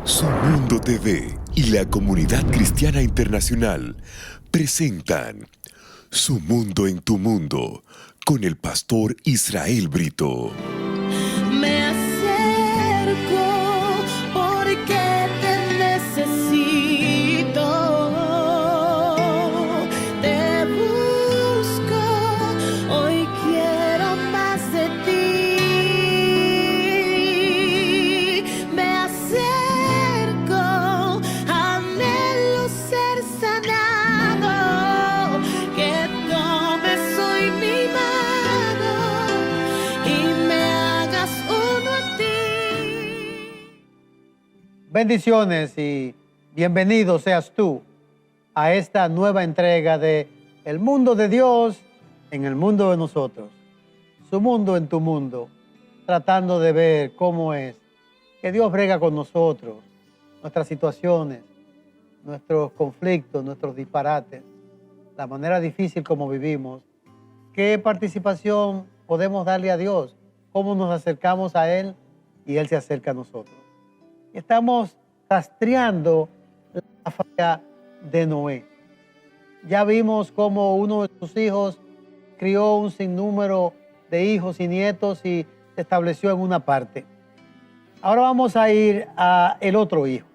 Su Mundo TV y la Comunidad Cristiana Internacional presentan Su Mundo en tu Mundo con el pastor Israel Brito. Me acerco porque te necesito, te busco, hoy quiero más de ti. Me acerco, anhelo ser sanado, que tomes hoy mi mano y me hagas uno a ti. Bendiciones y bienvenido seas tú a esta nueva entrega de El Mundo de Dios en el mundo de nosotros. Su mundo en tu mundo, tratando de ver cómo es que Dios brega con nosotros, nuestras situaciones, nuestros conflictos, nuestros disparates, la manera difícil como vivimos, qué participación podemos darle a Dios, cómo nos acercamos a Él y Él se acerca a nosotros. Estamos rastreando la falla de Noé. Ya vimos cómo uno de sus hijos crió un sinnúmero de hijos y nietos y se estableció en una parte. Ahora vamos a ir a el otro hijo.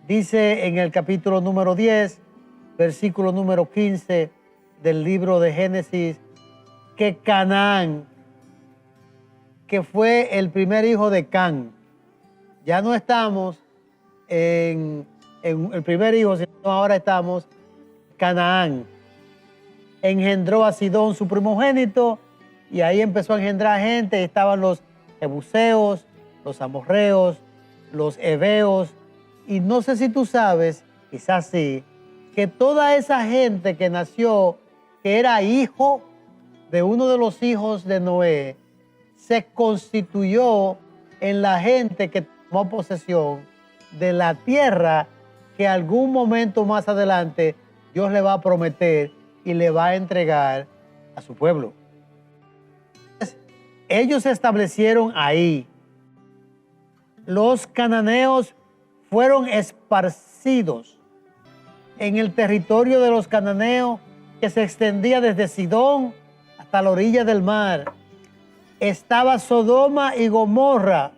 Dice en el capítulo número 10, versículo número 15 del libro de Génesis, que Canaán, que fue el primer hijo de Can, ya no estamos en el primer hijo, sino ahora estamos en Canaán. Engendró a Sidón, su primogénito, y ahí empezó a engendrar gente. Estaban los jebuseos, los amorreos, los heveos, y no sé si tú sabes, quizás sí, que toda esa gente que nació, que era hijo de uno de los hijos de Noé, se constituyó en la gente que tomó posesión de la tierra que algún momento más adelante Dios le va a prometer y le va a entregar a su pueblo. Ellos se establecieron ahí. Los cananeos fueron esparcidos en el territorio de los cananeos que se extendía desde Sidón hasta la orilla del mar. Estaba Sodoma y Gomorra.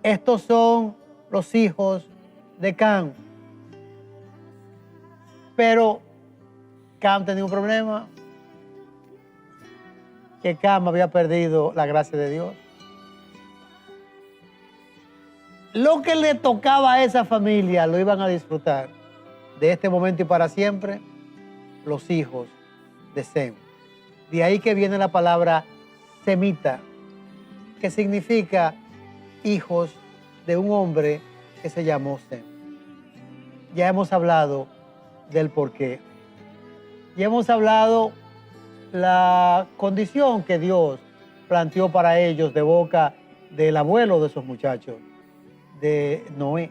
Estos son los hijos de Cam. Pero Cam tenía un problema, que Cam había perdido la gracia de Dios. Lo que le tocaba a esa familia lo iban a disfrutar de este momento y para siempre los hijos de Sem. De ahí que viene la palabra semita, que significa hijos de un hombre que se llamó Sem. Ya hemos hablado del porqué. Ya hemos hablado la condición que Dios planteó para ellos de boca del abuelo de esos muchachos, de Noé.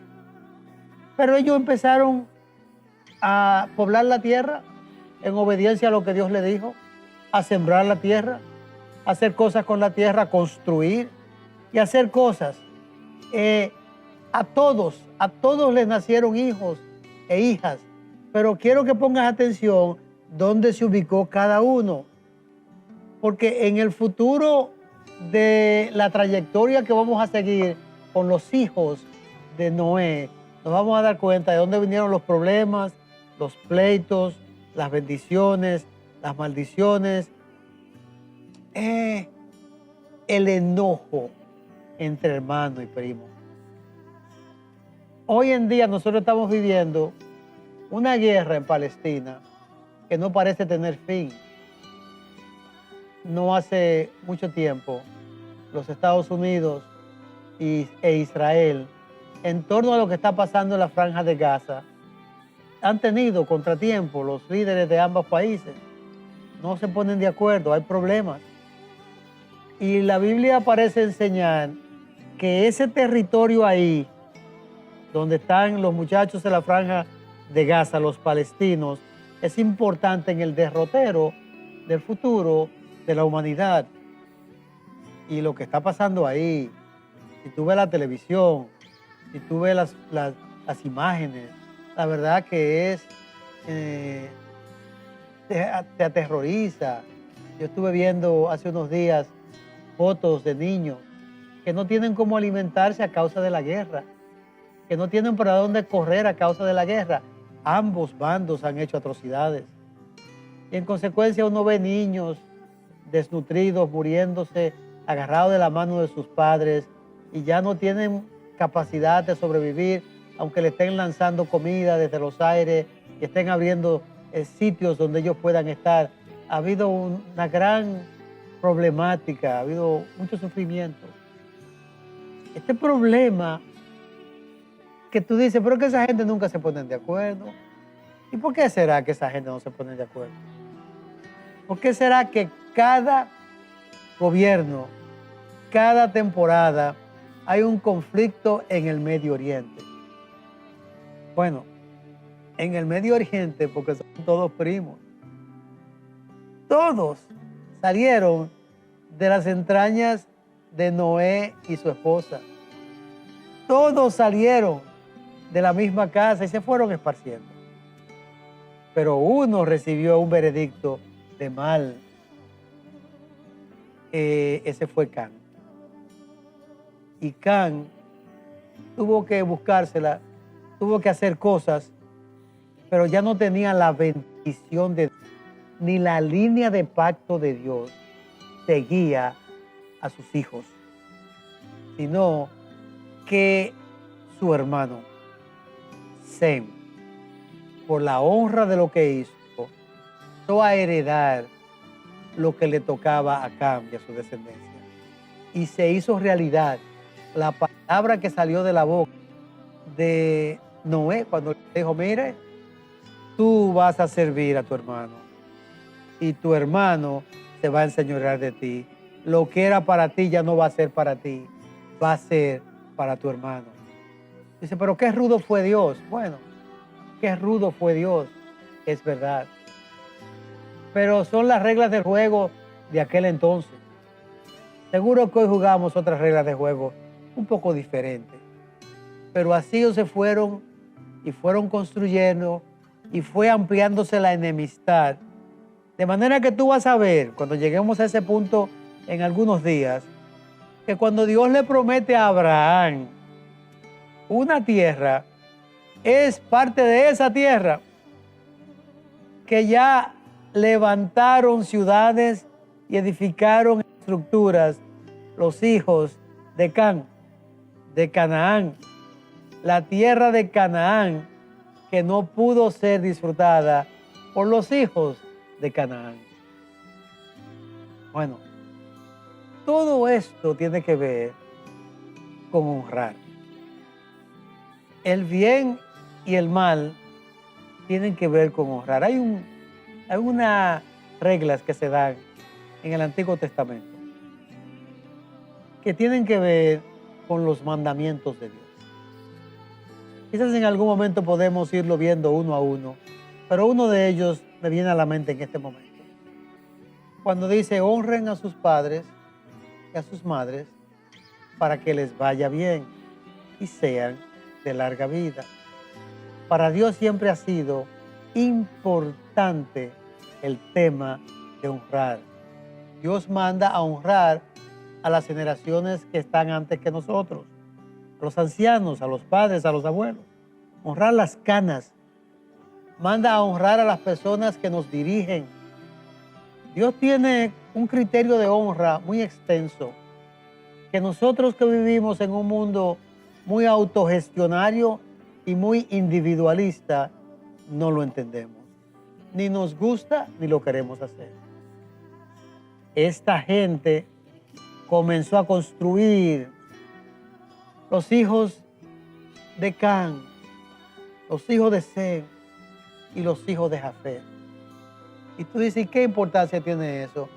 Pero ellos empezaron a poblar la tierra en obediencia a lo que Dios le dijo, a sembrar la tierra, a hacer cosas con la tierra, a construir y a hacer cosas. A todos les nacieron hijos e hijas, pero quiero que pongas atención dónde se ubicó cada uno, porque en el futuro de la trayectoria que vamos a seguir con los hijos de Noé, nos vamos a dar cuenta de dónde vinieron los problemas, los pleitos, las bendiciones, las maldiciones, el enojo entre hermano y primo. Hoy en día nosotros estamos viviendo una guerra en Palestina que no parece tener fin. No hace mucho tiempo, los Estados Unidos e Israel, en torno a lo que está pasando en la Franja de Gaza, han tenido contratiempos los líderes de ambos países. No se ponen de acuerdo, hay problemas. Y la Biblia parece enseñar que ese territorio ahí, donde están los muchachos de la Franja de Gaza, los palestinos, es importante en el derrotero del futuro de la humanidad. Y lo que está pasando ahí, si tú ves la televisión, Si tú ves las imágenes, la verdad que es, te aterroriza. Yo estuve viendo hace unos días fotos de niños que no tienen cómo alimentarse a causa de la guerra, que no tienen para dónde correr a causa de la guerra. Ambos bandos han hecho atrocidades. Y en consecuencia uno ve niños desnutridos, muriéndose, agarrados de la mano de sus padres, y ya no tienen capacidad de sobrevivir, aunque le estén lanzando comida desde los aires y estén abriendo sitios donde ellos puedan estar. Ha habido una gran problemática, ha habido mucho sufrimiento. Este problema que tú dices, pero que esa gente nunca se ponen de acuerdo. ¿Y por qué será que esa gente no se pone de acuerdo? ¿Por qué será que cada gobierno, cada temporada, hay un conflicto en el Medio Oriente? Bueno, en el Medio Oriente, porque son todos primos, todos salieron de las entrañas de Noé y su esposa. Todos salieron de la misma casa y se fueron esparciendo. Pero uno recibió un veredicto de mal. Ese fue Can. Y Can tuvo que buscársela, tuvo que hacer cosas, pero ya no tenía la bendición de Dios, ni la línea de pacto de Dios seguía a sus hijos, sino que su hermano, Sem, por la honra de lo que hizo, pasó a heredar lo que le tocaba a Cam y a su descendencia. Y se hizo realidad la palabra que salió de la boca de Noé cuando le dijo, mire, tú vas a servir a tu hermano y tu hermano se va a enseñorear de ti. Lo que era para ti ya no va a ser para ti, va a ser para tu hermano. Dice, pero qué rudo fue Dios. Bueno, qué rudo fue Dios, es verdad. Pero son las reglas del juego de aquel entonces. Seguro que hoy jugamos otras reglas de juego un poco diferentes. Pero así ellos se fueron y fueron construyendo y fue ampliándose la enemistad. De manera que tú vas a ver, cuando lleguemos a ese punto en algunos días, que cuando Dios le promete a Abraham una tierra, es parte de esa tierra que ya levantaron ciudades y edificaron estructuras los hijos de Can, de Canaán. La tierra de Canaán que no pudo ser disfrutada por los hijos de Canaán. Bueno, todo esto tiene que ver con honrar. El bien y el mal tienen que ver con honrar. Hay unas reglas que se dan en el Antiguo Testamento que tienen que ver con los mandamientos de Dios. Quizás en algún momento podemos irlo viendo uno a uno, pero uno de ellos me viene a la mente en este momento. Cuando dice, honren a sus padres y a sus madres para que les vaya bien y sean de larga vida. Para Dios siempre ha sido importante el tema de honrar. Dios manda a honrar a las generaciones que están antes que nosotros, a los ancianos, a los padres, a los abuelos. Honrar las canas. Manda a honrar a las personas que nos dirigen. Dios tiene un criterio de honra muy extenso, que nosotros que vivimos en un mundo muy autogestionario y muy individualista, no lo entendemos. Ni nos gusta ni lo queremos hacer. Esta gente comenzó a construir los hijos de Can, los hijos de Sem y los hijos de Jafet. Y tú dices, ¿y qué importancia tiene eso?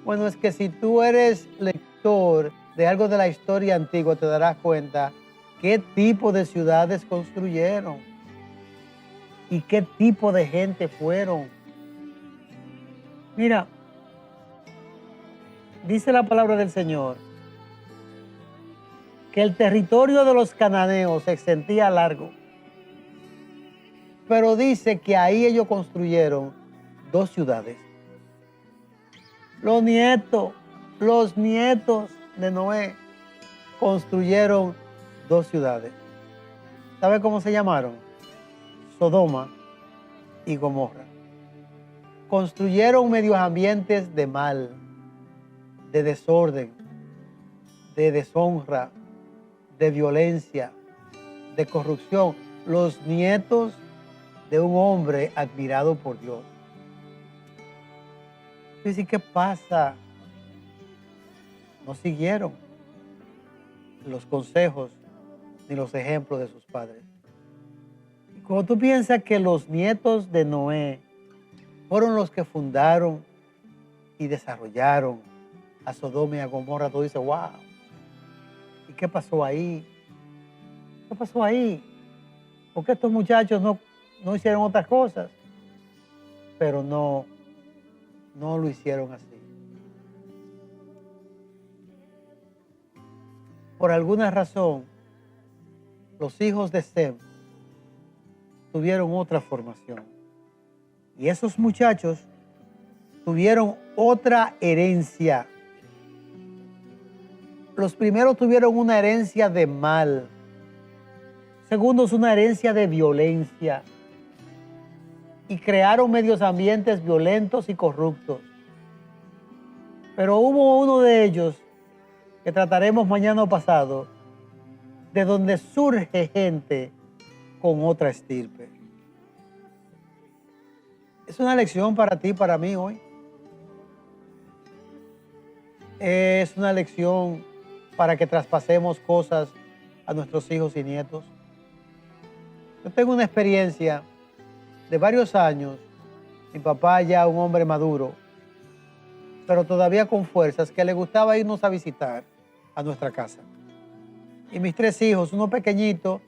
Bueno, es que si tú eres lector de algo de la historia antigua, te darás cuenta qué tipo de ciudades construyeron y qué tipo de gente fueron. Mira, dice la palabra del Señor que el territorio de los cananeos se extendía largo. Pero dice que ahí ellos construyeron 2 ciudades. Los nietos de Noé construyeron 2 ciudades. ¿Sabe cómo se llamaron? Sodoma y Gomorra. Construyeron medios ambientes de mal, de desorden, de deshonra, de violencia, de corrupción. Los nietos de un hombre admirado por Dios. Dice, ¿qué pasa? No siguieron los consejos ni los ejemplos de sus padres. Y cuando tú piensas que los nietos de Noé fueron los que fundaron y desarrollaron a Sodoma y a Gomorra, tú dices, wow. ¿Y qué pasó ahí? ¿Qué pasó ahí? Porque estos muchachos no hicieron otras cosas, pero no lo hicieron así. Por alguna razón, los hijos de Sem tuvieron otra formación. Y esos muchachos tuvieron otra herencia. Los primeros tuvieron una herencia de mal. Segundos, una herencia de violencia. Y crearon medios ambientes violentos y corruptos. Pero hubo uno de ellos, que trataremos mañana o pasado, de donde surge gente con otra estirpe. Es una lección para ti, para mí hoy. Es una lección para que traspasemos cosas a nuestros hijos y nietos. Yo tengo una experiencia de varios años. Mi papá ya un hombre maduro, pero todavía con fuerzas, que le gustaba irnos a visitar a nuestra casa. Y mis 3 hijos, uno pequeñito,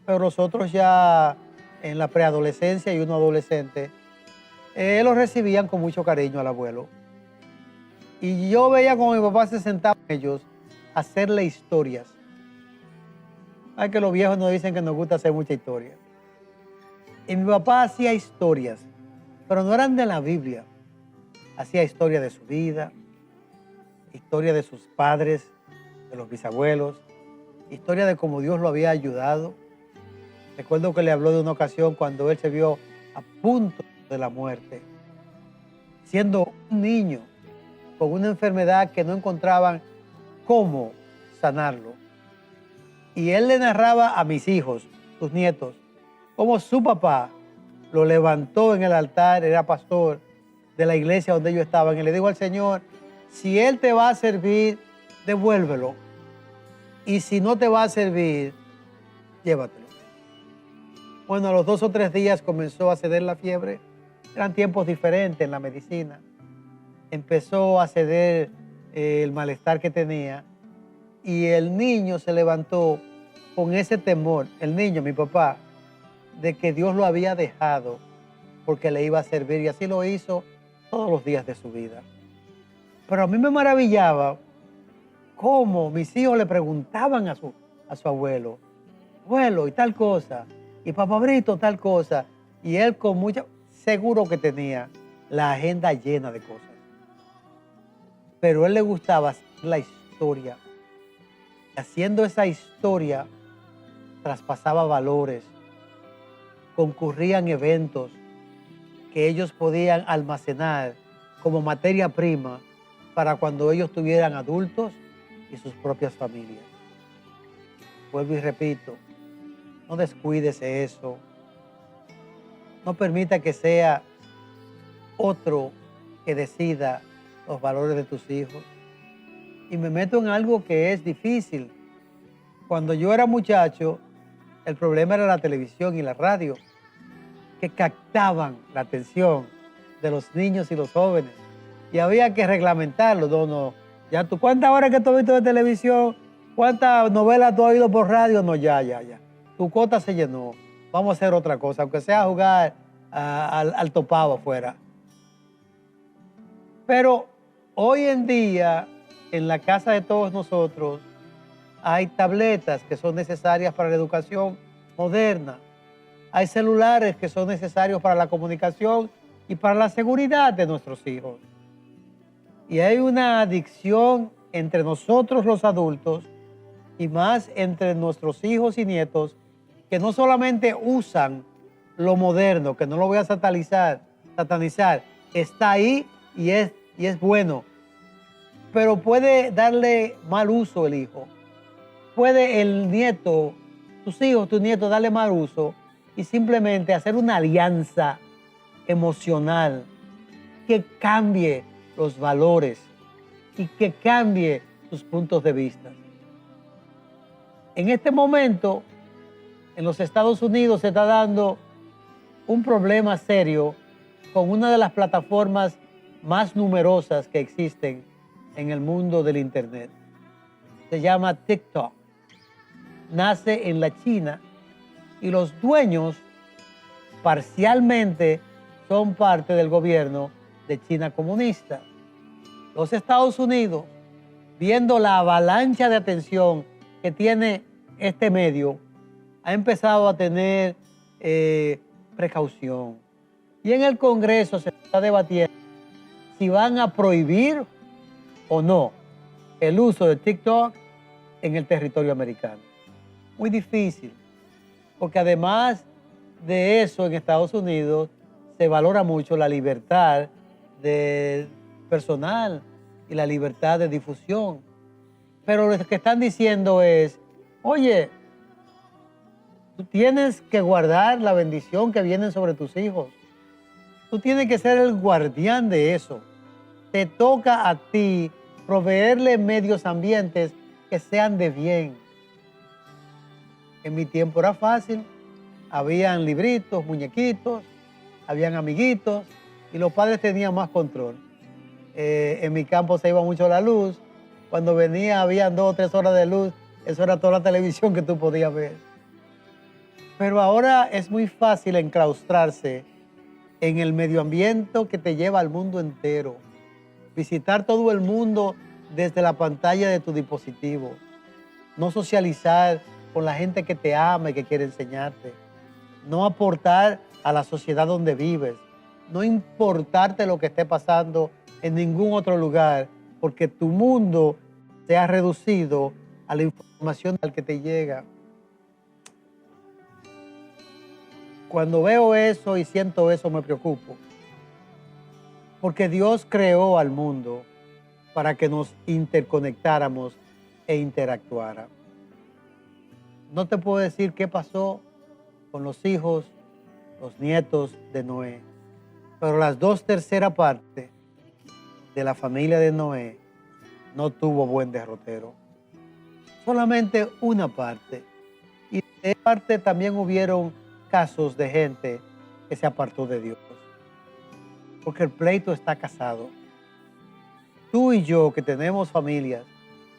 pero los otros ya en la preadolescencia y uno adolescente, los recibían con mucho cariño al abuelo. Y yo veía como mi papá se sentaba con ellos a hacerle historias. Ay, que los viejos nos dicen que nos gusta hacer mucha historia. Y mi papá hacía historias, pero no eran de la Biblia. Hacía historia de su vida, historia de sus padres, de los bisabuelos, historia de cómo Dios lo había ayudado. Recuerdo que le habló de una ocasión cuando él se vio a punto de la muerte, siendo un niño con una enfermedad que no encontraban cómo sanarlo. Y él le narraba a mis hijos, sus nietos, cómo su papá lo levantó en el altar, era pastor de la iglesia donde ellos estaban, y le dijo al Señor, si Él te va a servir, devuélvelo. Y si no te va a servir, llévatelo. Bueno, a los 2 o 3 días comenzó a ceder la fiebre. Eran tiempos diferentes en la medicina. Empezó a ceder el malestar que tenía. Y el niño se levantó con ese temor, el niño, mi papá, de que Dios lo había dejado porque le iba a servir. Y así lo hizo todos los días de su vida. Pero a mí me maravillaba cómo mis hijos le preguntaban a su abuelo, abuelo, y tal cosa, y papá Brito, tal cosa, y él con mucha, seguro que tenía la agenda llena de cosas. Pero a él le gustaba hacer la historia. Haciendo esa historia, traspasaba valores, concurrían eventos que ellos podían almacenar como materia prima para cuando ellos tuvieran adultos y sus propias familias. Vuelvo y repito, no descuides eso. No permita que sea otro que decida los valores de tus hijos. Y me meto en algo que es difícil. Cuando yo era muchacho, el problema era la televisión y la radio, que captaban la atención de los niños y los jóvenes. Y había que reglamentarlo. No. Ya tú, ¿cuántas horas que tú has visto de televisión? ¿Cuántas novelas tú has oído por radio? No, ya. Tu cuota se llenó. Vamos a hacer otra cosa, aunque sea jugar al topado afuera. Pero hoy en día, en la casa de todos nosotros, Hay tabletas que son necesarias para la educación moderna. Hay celulares que son necesarios para la comunicación y para la seguridad de nuestros hijos. Y hay una adicción entre nosotros los adultos y más entre nuestros hijos y nietos que no solamente usan lo moderno, que no lo voy a satanizar, está ahí y es bueno, pero puede darle mal uso el hijo. Puede el nieto, tus hijos, tu nieto, darle mal uso y simplemente hacer una alianza emocional que cambie los valores y que cambie sus puntos de vista. En este momento, en los Estados Unidos se está dando un problema serio con una de las plataformas más numerosas que existen en el mundo del Internet. Se llama TikTok. Nace en la China y los dueños parcialmente son parte del gobierno de China comunista. Los Estados Unidos, viendo la avalancha de atención que tiene este medio, ha empezado a tener precaución. Y en el Congreso se está debatiendo si van a prohibir o no el uso de TikTok en el territorio americano. Muy difícil, porque además de eso en Estados Unidos se valora mucho la libertad personal y la libertad de difusión. Pero lo que están diciendo es, oye, tú tienes que guardar la bendición que viene sobre tus hijos. Tú tienes que ser el guardián de eso. Te toca a ti proveerle medios ambientes que sean de bien. En mi tiempo era fácil. Habían libritos, muñequitos, habían amiguitos y los padres tenían más control. En mi campo se iba mucho la luz. Cuando venía habían 2 o 3 horas de luz. Eso era toda la televisión que tú podías ver. Pero ahora es muy fácil enclaustrarse en el medio ambiente que te lleva al mundo entero. Visitar todo el mundo desde la pantalla de tu dispositivo. No socializar con la gente que te ama y que quiere enseñarte. No aportar a la sociedad donde vives. No importarte lo que esté pasando en ningún otro lugar, porque tu mundo se ha reducido a la información al que te llega. Cuando veo eso y siento eso, me preocupo. Porque Dios creó al mundo para que nos interconectáramos e interactuara. No te puedo decir qué pasó con los hijos, los nietos de Noé, pero las 2/3 partes de la familia de Noé no tuvo buen derrotero. Solamente una parte. Y de esa parte también hubieron casos de gente que se apartó de Dios. Porque el pleito está casado. Tú y yo, que tenemos familias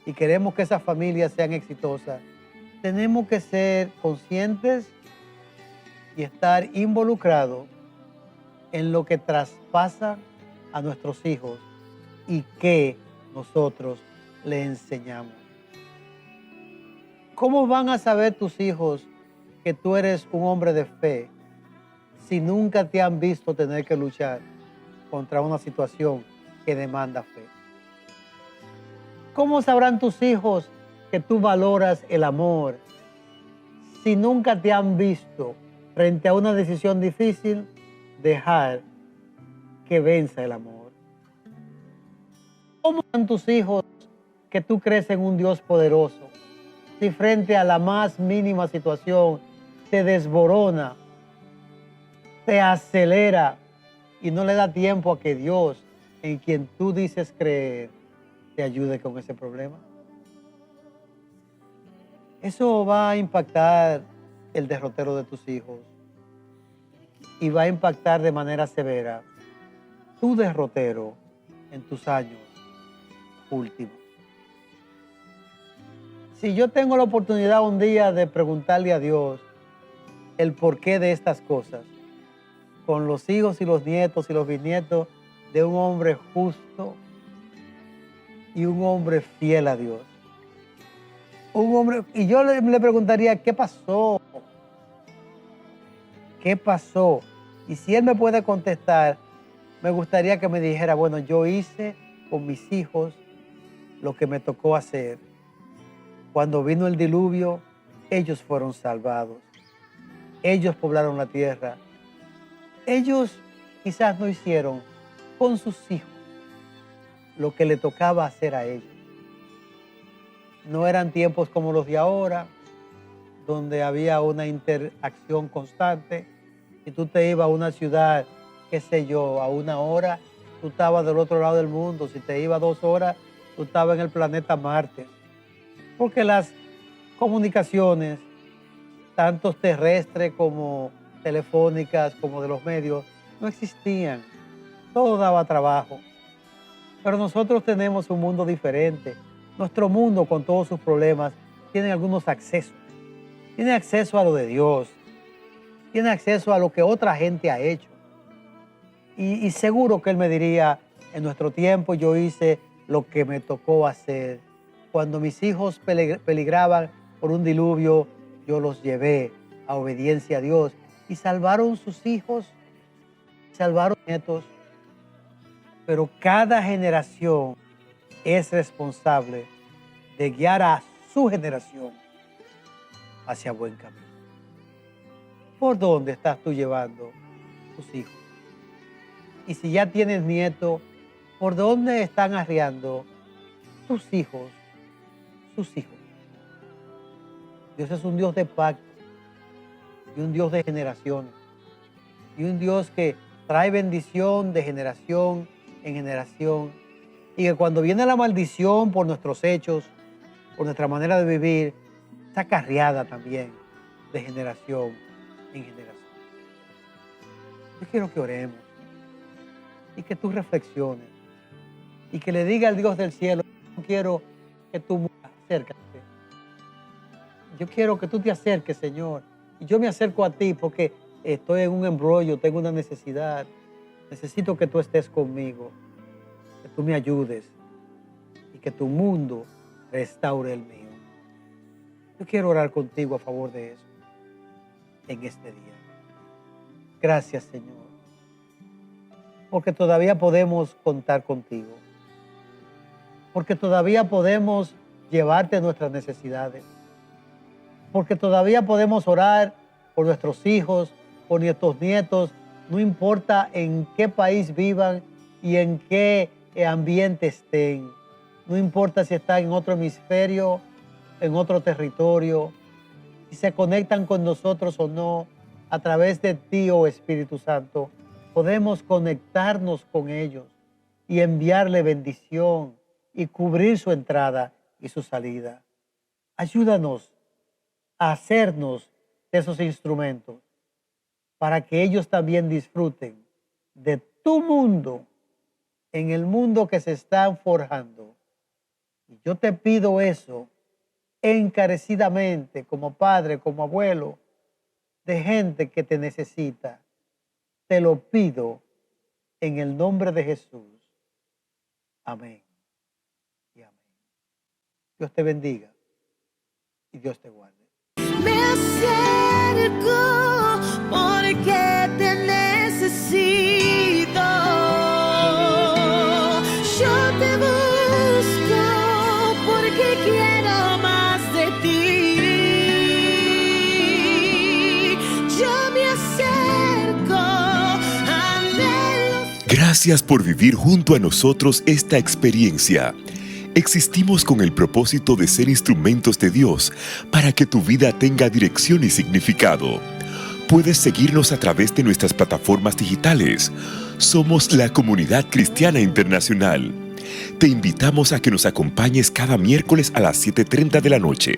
y queremos que esas familias sean exitosas, tenemos que ser conscientes y estar involucrados en lo que traspasa a nuestros hijos y que nosotros le enseñamos. ¿Cómo van a saber tus hijos que tú eres un hombre de fe si nunca te han visto tener que luchar contra una situación que demanda fe? ¿Cómo sabrán tus hijos que tú valoras el amor si nunca te han visto frente a una decisión difícil dejar que venza el amor? ¿Cómo sabrán tus hijos que tú crees en un Dios poderoso si frente a la más mínima situación te desborona, te acelera y no le da tiempo a que Dios, en quien tú dices creer, te ayude con ese problema? Eso va a impactar el derrotero de tus hijos y va a impactar de manera severa tu derrotero en tus años últimos. Si yo tengo la oportunidad un día de preguntarle a Dios el porqué de estas cosas, con los hijos y los nietos y los bisnietos de un hombre justo y un hombre fiel a Dios, Un hombre, y yo le preguntaría, ¿qué pasó? ¿Qué pasó? Y si él me puede contestar, me gustaría que me dijera, bueno, yo hice con mis hijos lo que me tocó hacer. Cuando vino el diluvio, ellos fueron salvados. Ellos poblaron la tierra. Ellos quizás no hicieron con sus hijos lo que le tocaba hacer a ellos. No eran tiempos como los de ahora, donde había una interacción constante. Si tú te ibas a una ciudad, qué sé yo, a 1 hora, tú estabas del otro lado del mundo. Si te ibas 2 horas, tú estabas en el planeta Marte. Porque las comunicaciones, tanto terrestres como telefónicas, como de los medios, no existían. Todo daba trabajo. Pero nosotros tenemos un mundo diferente. Nuestro mundo, con todos sus problemas, tiene algunos accesos. Tiene acceso a lo de Dios. Tiene acceso a lo que otra gente ha hecho. Y seguro que él me diría, en nuestro tiempo yo hice lo que me tocó hacer. Cuando mis hijos peligraban por un diluvio, yo los llevé a obediencia a Dios. Y salvaron sus hijos, salvaron nietos. Pero cada generación es responsable de guiar a su generación hacia buen camino. ¿Por dónde estás tú llevando tus hijos? Y si ya tienes nietos, ¿por dónde están arriando tus hijos, sus hijos? Dios es un Dios de pacto y un Dios de generaciones y un Dios que trae bendición de generación en generación, y que cuando viene la maldición por nuestros hechos, por nuestra manera de vivir, está acarreada también de generación en generación. Yo quiero que oremos y que tú reflexiones y que le diga al Dios del cielo, yo quiero que tú acércate. Yo quiero que tú te acerques, Señor, y yo me acerco a ti porque estoy en un embrollo, tengo una necesidad. Necesito que tú estés conmigo, que tú me ayudes y que tu mundo restaure el mío. Yo quiero orar contigo a favor de eso en este día. Gracias, Señor, porque todavía podemos contar contigo, porque todavía podemos llevarte nuestras necesidades, porque todavía podemos orar por nuestros hijos, por nuestros nietos, no importa en qué país vivan y en qué ambiente estén. No importa si están en otro hemisferio, en otro territorio, si se conectan con nosotros o no, a través de ti, oh Espíritu Santo, podemos conectarnos con ellos y enviarle bendición y cubrir su entrada y su salida. Ayúdanos a hacernos de esos instrumentos para que ellos también disfruten de tu mundo, en el mundo que se están forjando. Y yo te pido eso encarecidamente, como padre, como abuelo, de gente que te necesita. Te lo pido en el nombre de Jesús. Amén y amén. Dios te bendiga y Dios te guarde. Me acerco porque te necesito. Yo te busco porque quiero más de ti. Yo me acerco, anhelo. Gracias por vivir junto a nosotros esta experiencia. Existimos con el propósito de ser instrumentos de Dios para que tu vida tenga dirección y significado. Puedes seguirnos a través de nuestras plataformas digitales. Somos la Comunidad Cristiana Internacional. Te invitamos a que nos acompañes cada miércoles a las 7:30 de la noche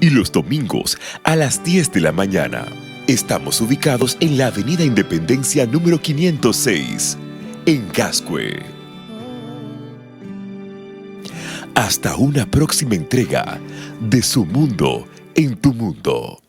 y los domingos a las 10 de la mañana. Estamos ubicados en la Avenida Independencia número 506, en Gascue. Hasta una próxima entrega de Su Mundo en Tu Mundo.